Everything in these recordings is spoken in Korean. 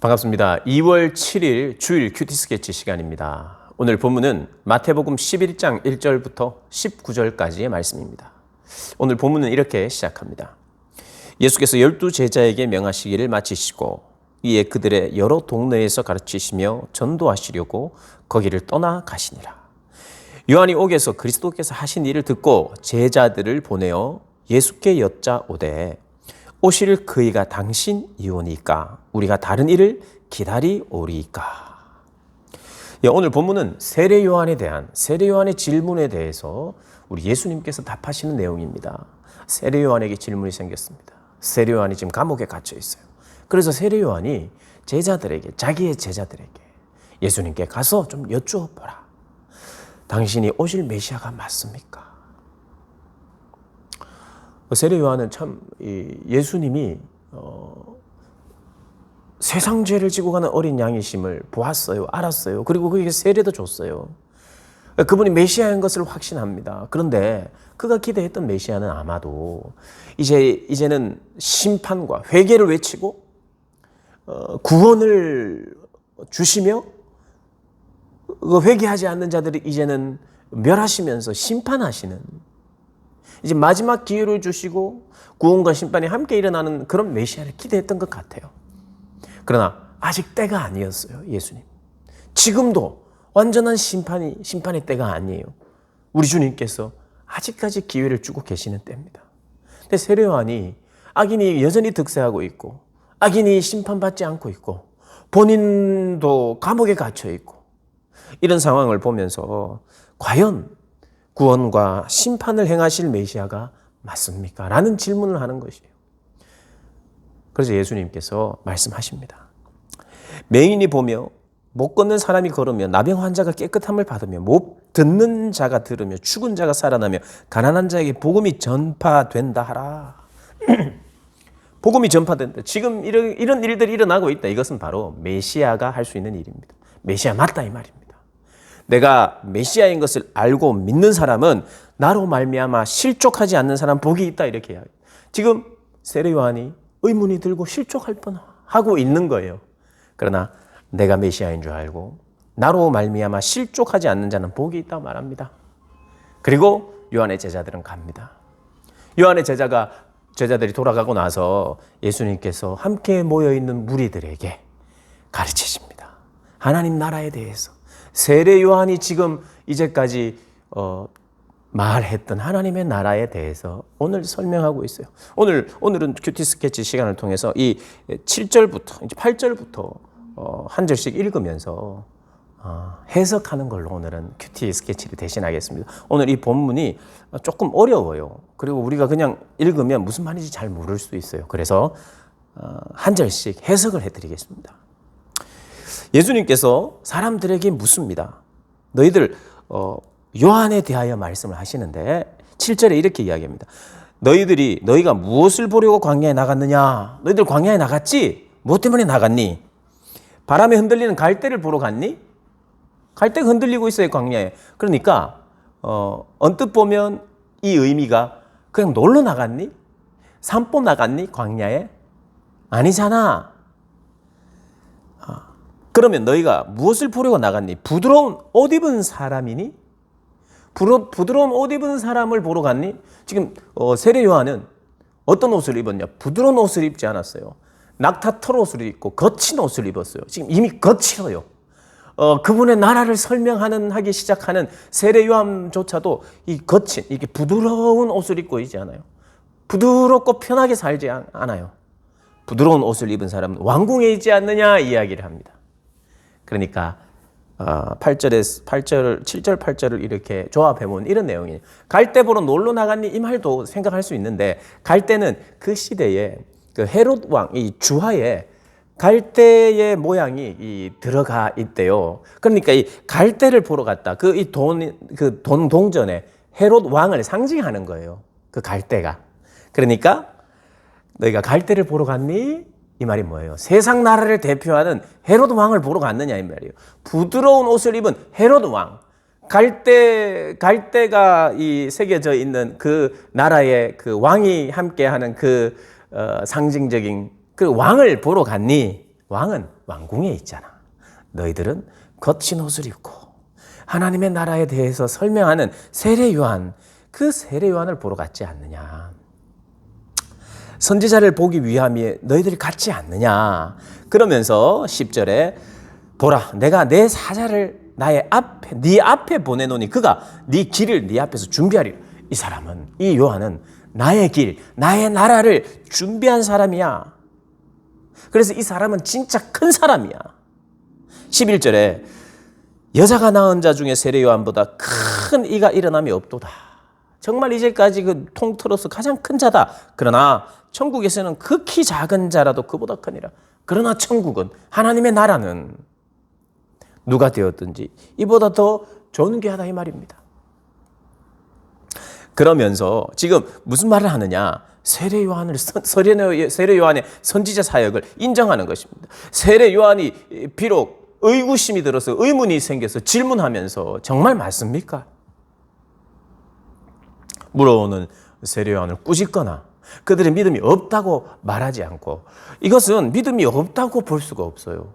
반갑습니다. 2월 7일 주일 큐티 스케치 시간입니다. 오늘 본문은 마태복음 11장 1절부터 19절까지의 말씀입니다. 오늘 본문은 이렇게 시작합니다. 예수께서 12 제자에게 명하시기를 마치시고 이에 그들의 여러 동네에서 가르치시며 전도하시려고 거기를 떠나 가시니라. 요한이 옥에서 그리스도께서 하신 일을 듣고 제자들을 보내어 예수께 여짜오되 오실 그이가 당신이오니까 우리가 다른 일을 기다리오리이까. 오늘 본문은 세례 요한에 대한 세례 요한의 질문에 대해서 우리 예수님께서 답하시는 내용입니다. 세례 요한에게 질문이 생겼습니다. 세례 요한이 지금 감옥에 갇혀 있어요. 그래서 세례 요한이 제자들에게, 자기의 제자들에게 예수님께 가서 좀 여쭈어보라. 당신이 오실 메시아가 맞습니까? 세례 요한은 참 예수님이 세상 죄를 지고 가는 어린 양이심을 보았어요. 알았어요. 그리고 그에게 세례도 줬어요. 그분이 메시아인 것을 확신합니다. 그런데 그가 기대했던 메시아는 아마도 이제는 심판과 회개를 외치고 구원을 주시며 회개하지 않는 자들이 이제는 멸하시면서 심판하시는, 이제 마지막 기회를 주시고 구원과 심판이 함께 일어나는 그런 메시아를 기대했던 것 같아요. 그러나 아직 때가 아니었어요. 예수님. 지금도 완전한 심판의 때가 아니에요. 우리 주님께서 아직까지 기회를 주고 계시는 때입니다. 근데 세례 요한이 악인이 여전히 득세하고 있고 악인이 심판받지 않고 있고 본인도 감옥에 갇혀 있고 이런 상황을 보면서 과연 구원과 심판을 행하실 메시아가 맞습니까? 라는 질문을 하는 것이에요. 그래서 예수님께서 말씀하십니다. 맹인이 보며 못 걷는 사람이 걸으며 나병 환자가 깨끗함을 받으며 못 듣는 자가 들으며 죽은 자가 살아나며 가난한 자에게 복음이 전파된다 하라. 복음이 전파된다. 지금 이런 일들이 일어나고 있다. 이것은 바로 메시아가 할 수 있는 일입니다. 메시아 맞다 이 말입니다. 내가 메시아인 것을 알고 믿는 사람은 나로 말미암아 실족하지 않는 사람 복이 있다 이렇게 이야기해요. 지금 세례 요한이 의문이 들고 실족할 뻔하고 있는 거예요. 그러나 내가 메시아인 줄 알고 나로 말미암아 실족하지 않는 자는 복이 있다고 말합니다. 그리고 요한의 제자들은 갑니다. 요한의 제자들이 돌아가고 나서 예수님께서 함께 모여있는 무리들에게 가르치십니다. 하나님 나라에 대해서. 세례 요한이 지금 이제까지 말했던 하나님의 나라에 대해서 오늘 설명하고 있어요. 오늘은 큐티 스케치 시간을 통해서 이 7절부터 이제 8절부터 한 절씩 읽으면서 해석하는 걸로 오늘은 큐티 스케치를 대신하겠습니다. 오늘 이 본문이 조금 어려워요. 그리고 우리가 그냥 읽으면 무슨 말인지 잘 모를 수도 있어요. 그래서 한 절씩 해석을 해드리겠습니다. 예수님께서 사람들에게 묻습니다. 너희들 요한에 대하여 말씀을 하시는데 7절에 이렇게 이야기합니다. 너희가 무엇을 보려고 광야에 나갔느냐? 너희들 광야에 나갔지? 무엇 때문에 나갔니? 바람에 흔들리는 갈대를 보러 갔니? 갈대가 흔들리고 있어요, 광야에. 그러니까 언뜻 보면 이 의미가 그냥 놀러 나갔니? 산보 나갔니? 광야에? 아니잖아. 그러면 너희가 무엇을 보려고 나갔니? 부드러운 옷 입은 사람이니? 부드러운 옷 입은 사람을 보러 갔니? 지금 세례 요한은 어떤 옷을 입었냐? 부드러운 옷을 입지 않았어요. 낙타 털옷을 입고 거친 옷을 입었어요. 지금 이미 거칠어요. 그분의 나라를 하기 시작하는 세례 요한조차도 이 거친, 이렇게 부드러운 옷을 입고 있지 않아요. 부드럽고 편하게 살지 않아요. 부드러운 옷을 입은 사람은 왕궁에 있지 않느냐 이야기를 합니다. 그러니까 7절, 8절을 이렇게 조합해보면 이런 내용이에요. 갈대 보러 놀러 나갔니? 이 말도 생각할 수 있는데 갈대는 그 시대에 그 헤롯 왕, 이 주하에 갈대의 모양이 들어가 있대요. 그러니까 이 갈대를 보러 갔다. 돈 동전에 헤롯 왕을 상징하는 거예요. 그 갈대가. 그러니까 너희가 갈대를 보러 갔니? 이 말이 뭐예요? 세상 나라를 대표하는 헤롯 왕을 보러 갔느냐 이 말이에요. 부드러운 옷을 입은 헤롯 왕. 갈대가 이 새겨져 있는 그 나라의 그 왕이 함께하는 그 상징적인 그 왕을 보러 갔니? 왕은 왕궁에 있잖아. 너희들은 거친 옷을 입고 하나님의 나라에 대해서 설명하는 세례 요한, 그 세례 요한을 보러 갔지 않느냐. 선지자를 보기 위함에 너희들이 갔지 않느냐. 그러면서 10절에 보라, 내가 내 사자를 나의 앞에, 네 앞에 보내노니 그가 네 길을 네 앞에서 준비하리라. 이 사람은, 이 요한은 나의 길, 나의 나라를 준비한 사람이야. 그래서 이 사람은 진짜 큰 사람이야. 11절에 여자가 낳은 자 중에 세례 요한보다 큰 이가 일어남이 없도다. 정말 이제까지 그 통틀어서 가장 큰 자다. 그러나 천국에서는 극히 작은 자라도 그보다 크니라. 그러나 천국은, 하나님의 나라는 누가 되었든지 이보다 더 존귀하다 이 말입니다. 그러면서 지금 무슨 말을 하느냐? 세례 요한의 선지자 사역을 인정하는 것입니다. 세례 요한이 비록 의구심이 들어서 의문이 생겨서 질문하면서 정말 맞습니까? 물어오는 세례 요한을 꾸짖거나 그들의 믿음이 없다고 말하지 않고, 이것은 믿음이 없다고 볼 수가 없어요.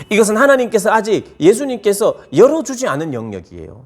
이것은 하나님께서 아직 예수님께서 열어주지 않은 영역이에요.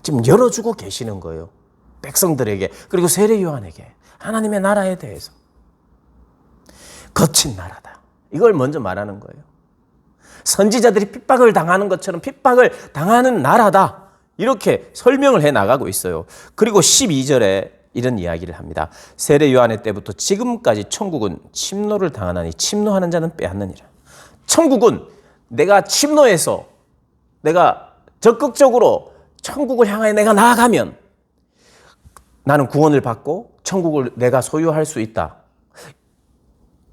지금 열어주고 계시는 거예요. 백성들에게, 그리고 세례 요한에게 하나님의 나라에 대해서. 거친 나라다. 이걸 먼저 말하는 거예요. 선지자들이 핍박을 당하는 것처럼 핍박을 당하는 나라다. 이렇게 설명을 해 나가고 있어요. 그리고 12절에 이런 이야기를 합니다. 세례 요한의 때부터 지금까지 천국은 침노를 당하나니 침노하는 자는 빼앗느니라. 천국은 내가 침노해서 내가 적극적으로 천국을 향하여 내가 나아가면 나는 구원을 받고 천국을 내가 소유할 수 있다.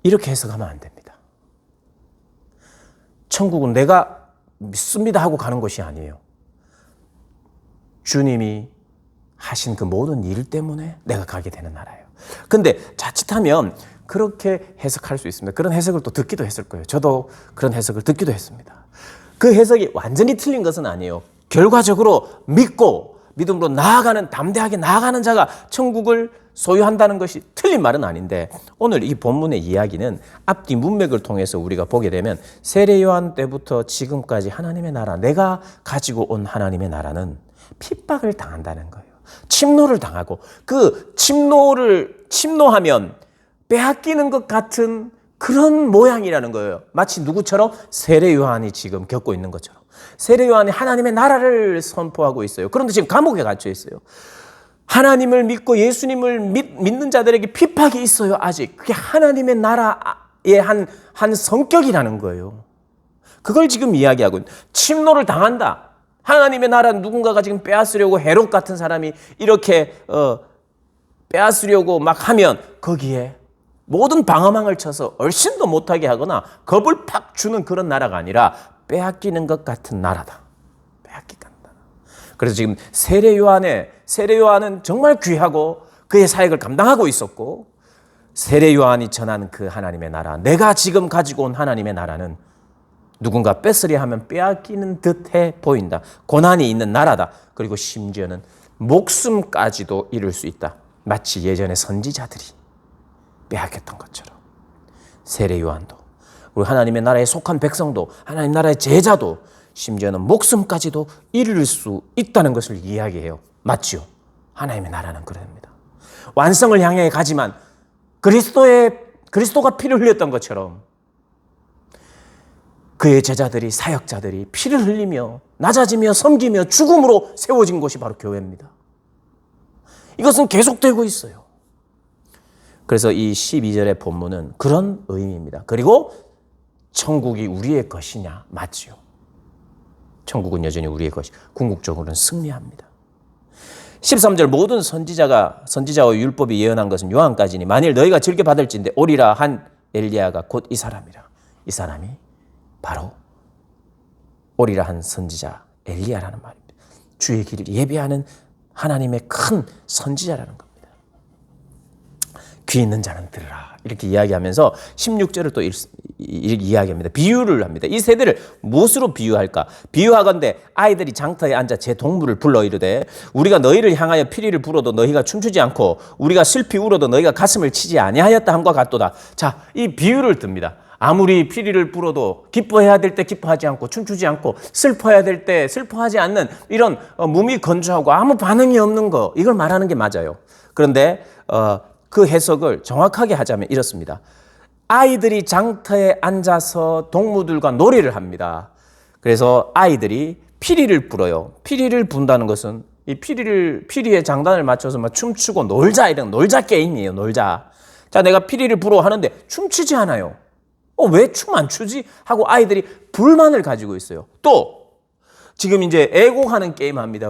이렇게 해석하면 안 됩니다. 천국은 내가 믿습니다 하고 가는 것이 아니에요. 주님이 하신 그 모든 일 때문에 내가 가게 되는 나라예요. 근데 자칫하면 그렇게 해석할 수 있습니다. 그런 해석을 또 듣기도 했을 거예요. 저도 그런 해석을 듣기도 했습니다. 그 해석이 완전히 틀린 것은 아니에요. 결과적으로 믿고 믿음으로 나아가는, 담대하게 나아가는 자가 천국을 소유한다는 것이 틀린 말은 아닌데, 오늘 이 본문의 이야기는 앞뒤 문맥을 통해서 우리가 보게 되면 세례 요한 때부터 지금까지 하나님의 나라, 내가 가지고 온 하나님의 나라는 핍박을 당한다는 거예요. 침노를 당하고, 그 침노하면 빼앗기는 것 같은 그런 모양이라는 거예요. 마치 누구처럼? 세례 요한이 지금 겪고 있는 것처럼. 세례 요한이 하나님의 나라를 선포하고 있어요. 그런데 지금 감옥에 갇혀 있어요. 하나님을 믿고 예수님을 믿는 자들에게 핍박이 있어요. 아직. 그게 하나님의 나라의 한 성격이라는 거예요. 그걸 지금 이야기하고, 침노를 당한다. 하나님의 나라는 누군가가 지금 빼앗으려고, 헤롯 같은 사람이 이렇게 빼앗으려고 막 하면 거기에 모든 방어망을 쳐서 얼씬도 못하게 하거나 겁을 팍 주는 그런 나라가 아니라 빼앗기는 것 같은 나라다. 빼앗기간다. 그래서 지금 세례 요한은 정말 귀하고 그의 사역을 감당하고 있었고, 세례 요한이 전한 그 하나님의 나라, 내가 지금 가지고 온 하나님의 나라는 누군가 뺏으려 하면 빼앗기는 듯해 보인다. 고난이 있는 나라다. 그리고 심지어는 목숨까지도 잃을 수 있다. 마치 예전의 선지자들이 빼앗겼던 것처럼 세례 요한도, 그리고 하나님의 나라에 속한 백성도, 하나님 나라의 제자도 심지어는 목숨까지도 잃을 수 있다는 것을 이야기해요. 맞죠? 하나님의 나라는 그럽니다. 완성을 향해 가지만 그리스도가 피를 흘렸던 것처럼 그의 제자들이, 사역자들이 피를 흘리며 낮아지며 섬기며 죽음으로 세워진 곳이 바로 교회입니다. 이것은 계속되고 있어요. 그래서 이 12절의 본문은 그런 의미입니다. 그리고 천국이 우리의 것이냐? 맞지요. 천국은 여전히 우리의 것이, 궁극적으로는 승리합니다. 13절, 모든 선지자와 율법이 예언한 것은 요한까지니 만일 너희가 즐겨 받을진대 오리라 한 엘리야가 곧 이 사람이라. 이 사람이 바로 오리라 한 선지자 엘리야라는 말입니다. 주의 길을 예비하는 하나님의 큰 선지자라는 겁니다. 귀 있는 자는 들으라. 이렇게 이야기하면서 16절을 또 이렇게 이야기합니다. 비유를 합니다. 이 세대를 무엇으로 비유할까? 비유하건대 아이들이 장터에 앉아 제 동물을 불러 이르되 우리가 너희를 향하여 피리를 불어도 너희가 춤추지 않고 우리가 슬피 울어도 너희가 가슴을 치지 아니하였다 함과 같도다. 자, 이 비유를 듭니다. 아무리 피리를 불어도 기뻐해야 될 때 기뻐하지 않고 춤추지 않고 슬퍼해야 될 때 슬퍼하지 않는 이런 몸이 건조하고 아무 반응이 없는 거, 이걸 말하는 게 맞아요. 그런데 그 해석을 정확하게 하자면 이렇습니다. 아이들이 장터에 앉아서 동무들과 놀이를 합니다. 그래서 아이들이 피리를 불어요. 피리를 분다는 것은 이 피리의 장단을 맞춰서 막 춤추고 놀자, 이런 놀자 게임이에요. 놀자. 자, 내가 피리를 불어 하는데 춤추지 않아요. 왜 춤 안 추지? 하고 아이들이 불만을 가지고 있어요. 또 지금 이제 애곡하는 게임 합니다.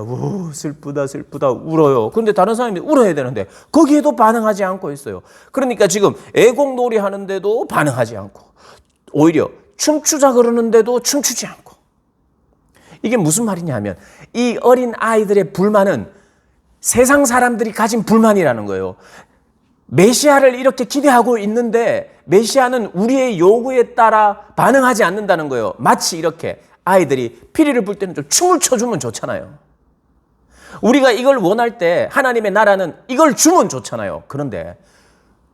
슬프다 슬프다 울어요. 그런데 다른 사람이 울어야 되는데 거기에도 반응하지 않고 있어요. 그러니까 지금 애곡 놀이 하는데도 반응하지 않고, 오히려 춤추자 그러는데도 춤추지 않고. 이게 무슨 말이냐 하면 이 어린 아이들의 불만은 세상 사람들이 가진 불만이라는 거예요. 메시아를 이렇게 기대하고 있는데 메시아는 우리의 요구에 따라 반응하지 않는다는 거예요. 마치 이렇게 아이들이 피리를 불 때는 좀 춤을 춰주면 좋잖아요. 우리가 이걸 원할 때 하나님의 나라는 이걸 주면 좋잖아요. 그런데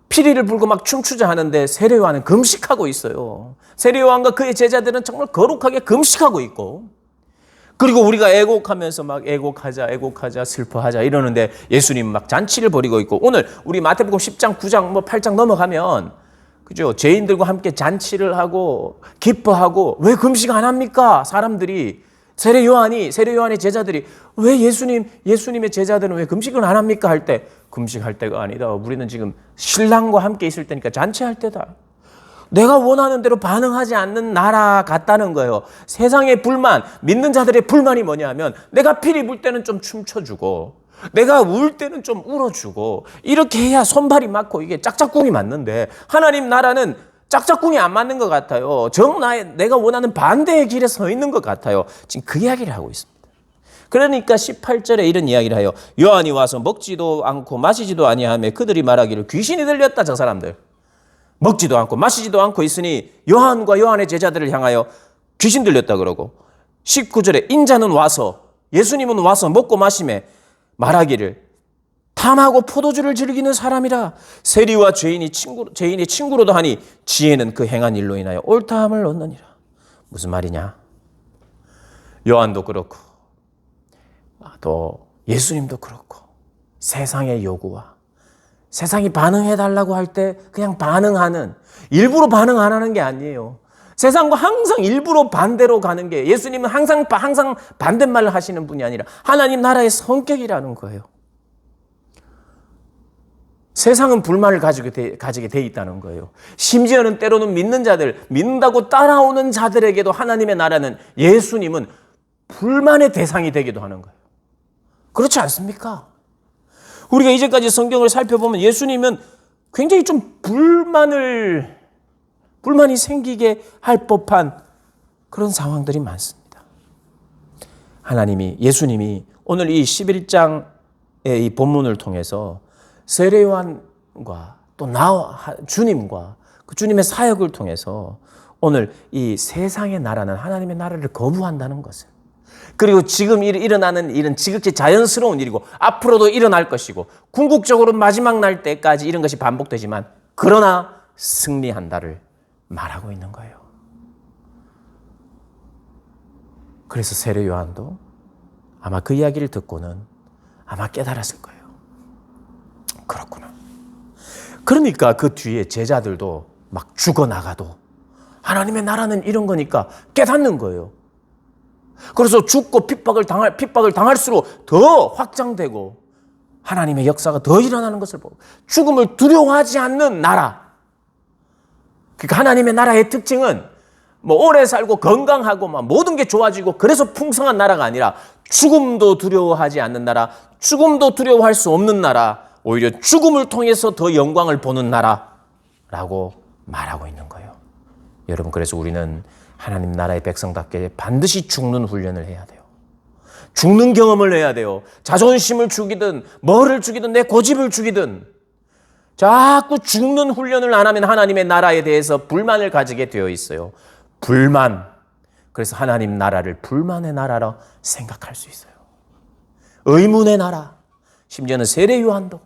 피리를 불고 막 춤추자 하는데 세례 요한은 금식하고 있어요. 세례 요한과 그의 제자들은 정말 거룩하게 금식하고 있고, 그리고 우리가 애곡하면서 막 애곡하자 슬퍼하자 이러는데 예수님 막 잔치를 벌이고 있고, 오늘 우리 마태복음 10장 9장 8장 넘어가면 그죠? 죄인들과 함께 잔치를 하고 기뻐하고. 왜 금식 안 합니까? 사람들이, 세례 요한의 제자들이 왜 예수님의 제자들은 왜 금식을 안 합니까? 할 때 금식할 때가 아니다. 우리는 지금 신랑과 함께 있을 때니까 잔치할 때다. 내가 원하는 대로 반응하지 않는 나라 같다는 거예요. 세상의 불만, 믿는 자들의 불만이 뭐냐 하면 내가 피리 불 때는 좀 춤춰주고 내가 울 때는 좀 울어주고, 이렇게 해야 손발이 맞고 이게 짝짝꿍이 맞는데 하나님 나라는 짝짝꿍이 안 맞는 것 같아요. 내가 원하는 반대의 길에 서 있는 것 같아요. 지금 그 이야기를 하고 있습니다. 그러니까 18절에 이런 이야기를 해요. 요한이 와서 먹지도 않고 마시지도 아니하며 그들이 말하기를 귀신이 들렸다. 저 사람들 먹지도 않고 마시지도 않고 있으니 요한과 요한의 제자들을 향하여 귀신 들렸다 그러고, 19절에 인자는 와서, 예수님은 와서 먹고 마시며 말하기를 탐하고 포도주를 즐기는 사람이라 세리와 죄인이 친구로도 하니 지혜는 그 행한 일로 인하여 옳다함을 얻느니라. 무슨 말이냐? 요한도 그렇고 또 예수님도 그렇고 세상의 요구와 세상이 반응해달라고 할 때 그냥 반응하는, 일부러 반응 안 하는 게 아니에요. 세상과 항상 일부러 반대로 가는 게, 예수님은 항상 반대말을 하시는 분이 아니라 하나님 나라의 성격이라는 거예요. 세상은 불만을 가지게 돼 있다는 거예요. 심지어는 때로는 믿는다고 따라오는 자들에게도 하나님의 나라는, 예수님은 불만의 대상이 되기도 하는 거예요. 그렇지 않습니까? 우리가 이제까지 성경을 살펴보면 예수님은 굉장히 좀 불만이 생기게 할 법한 그런 상황들이 많습니다. 예수님이 오늘 이 11장의 이 본문을 통해서 세례 요한과 또 주님과 그 주님의 사역을 통해서 오늘 이 세상의 나라는 하나님의 나라를 거부한다는 것을, 그리고 지금 일어나는 일은 지극히 자연스러운 일이고 앞으로도 일어날 것이고 궁극적으로 마지막 날 때까지 이런 것이 반복되지만 그러나 승리한다를 말하고 있는 거예요. 그래서 세례 요한도 아마 그 이야기를 듣고는 아마 깨달았을 거예요. 그렇구나. 그러니까 그 뒤에 제자들도 막 죽어나가도 하나님의 나라는 이런 거니까 깨닫는 거예요. 그래서 죽고 핍박을 당할수록 더 확장되고 하나님의 역사가 더 일어나는 것을 보고, 죽음을 두려워하지 않는 나라. 그러니까 하나님의 나라의 특징은 오래 살고 건강하고 모든 게 좋아지고 그래서 풍성한 나라가 아니라 죽음도 두려워하지 않는 나라, 죽음도 두려워할 수 없는 나라, 오히려 죽음을 통해서 더 영광을 보는 나라라고 말하고 있는 거예요. 여러분, 그래서 우리는 하나님 나라의 백성답게 반드시 죽는 훈련을 해야 돼요. 죽는 경험을 해야 돼요. 자존심을 죽이든 뭐를 죽이든 내 고집을 죽이든 자꾸 죽는 훈련을 안 하면 하나님의 나라에 대해서 불만을 가지게 되어 있어요. 불만. 그래서 하나님 나라를 불만의 나라라 생각할 수 있어요. 의문의 나라. 심지어는 세례 요한도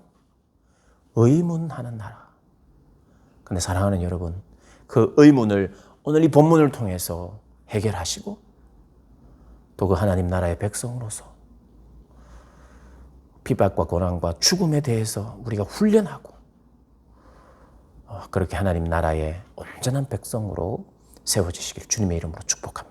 의문하는 나라. 근데 사랑하는 여러분, 그 의문을 오늘 이 본문을 통해서 해결하시고 또 그 하나님 나라의 백성으로서 핍박과 고난과 죽음에 대해서 우리가 훈련하고 그렇게 하나님 나라의 온전한 백성으로 세워지시길 주님의 이름으로 축복합니다.